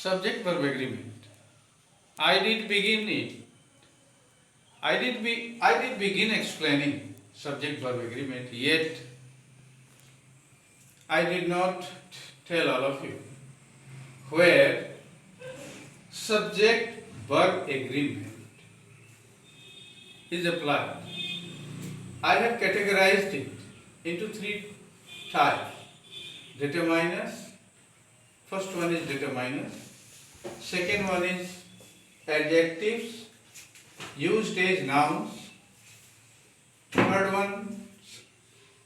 Subject verb agreement. I did begin it. I did begin explaining subject verb agreement, yet I did not tell all of you where subject verb agreement is applied. I have categorized it into three types. Determiners. First one is determiners. Second one is adjectives used as nouns. Third one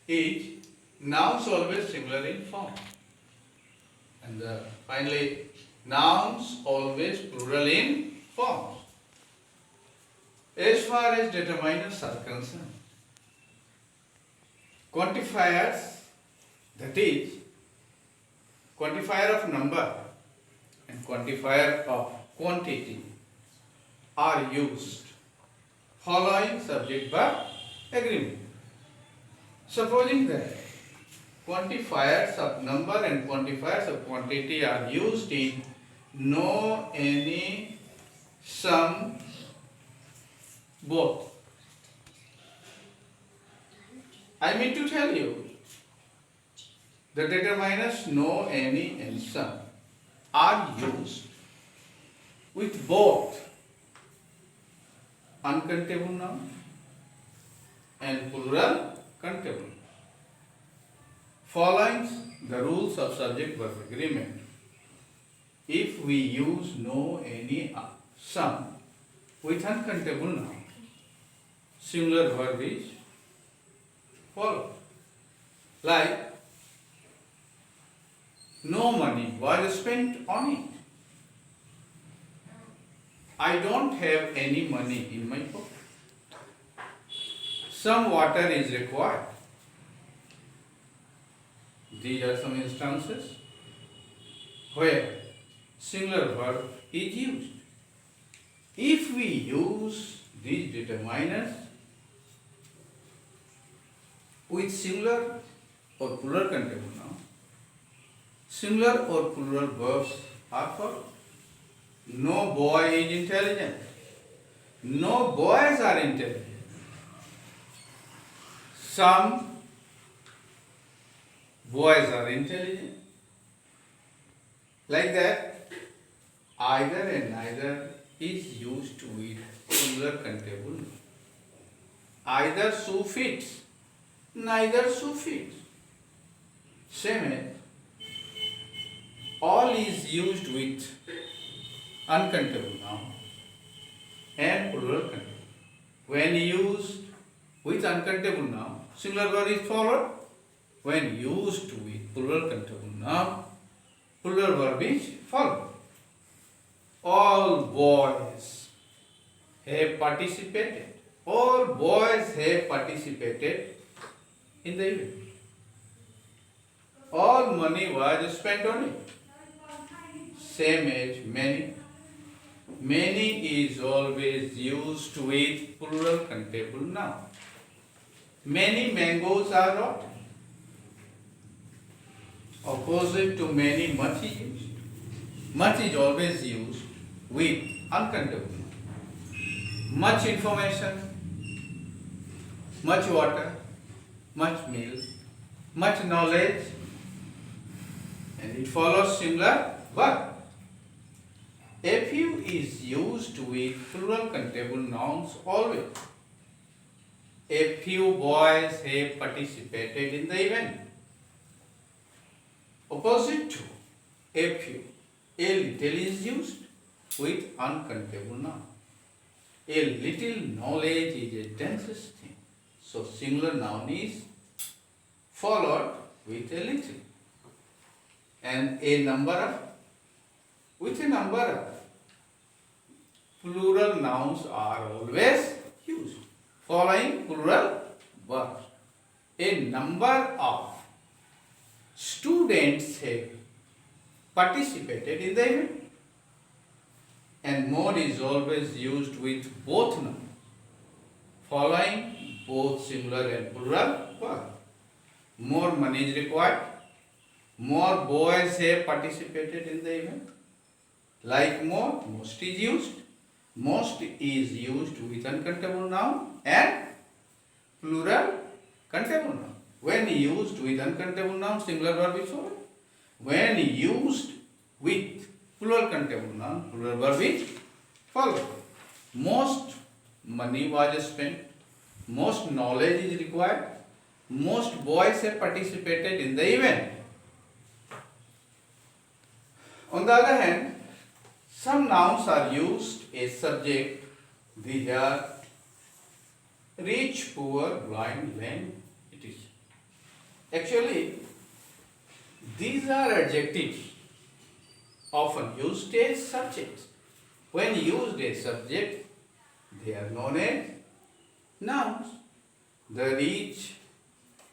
is nouns always singular in form. And finally, nouns always plural in forms. As far as determiners are concerned, quantifiers, that is, quantifier of number and quantifier of quantity, are used following subject verb agreement. Supposing that quantifiers of number and quantifiers of quantity are used in no, any, some, both. I mean to tell you, the determiners no, any and some are used with both uncountable noun and plural countable, following the rules of subject verb agreement. If we use no, any, some with uncountable noun, singular verb is followed. Like, no money was spent on it. I don't have any money in my pocket. Some water is required. These are some instances where singular verb is used. If we use these determiners with singular or plural countable noun, singular or plural verbs are followed. No boy is intelligent. No boys are intelligent. Some boys are intelligent. Like that, either and neither is used with singular countable noun. Either shoe fits, neither shoe fits. Same as all is used with uncountable noun and plural countable. When used with uncountable noun, singular verb is followed. When used with plural countable noun, plural verb is followed. All boys have participated. All boys have participated in the event. All money was spent on it. Same as many. Many is always used with plural countable noun. Many mangoes are rotten. Opposite to many, much is used. Much is always used with uncountable noun. Much information, much water, much milk, much knowledge, and it follows singular verb. A few is used with plural countable nouns always. A few boys have participated in the event. Opposite to a few, a little is used with uncountable noun. A little knowledge is a densest thing. So singular noun is followed with a little. And a number of, with a number of, plural nouns are always used, following plural verbs. A number of students have participated in the event. And more is always used with both nouns, following both singular and plural verb. More money is required. More boys have participated in the event. Like most is used. Most is used with uncountable noun and plural countable noun. When used with uncountable noun, singular verb is followed. When used with plural countable noun, plural verb is followed. Most money was spent. Most knowledge is required. Most boys have participated in the event. On the other hand, some nouns are used as subject. These are rich, poor, blind, lame, etc. Actually, these are adjectives often used as subjects. When used as subject, they are known as nouns. The rich,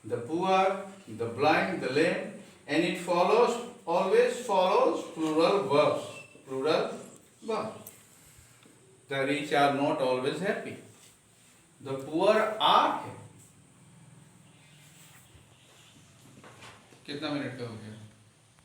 the poor, the blind, the lame, and it always follows plural verbs. Plural verbs. The rich are not always happy. The poor are happy. कितना minute का हो गया?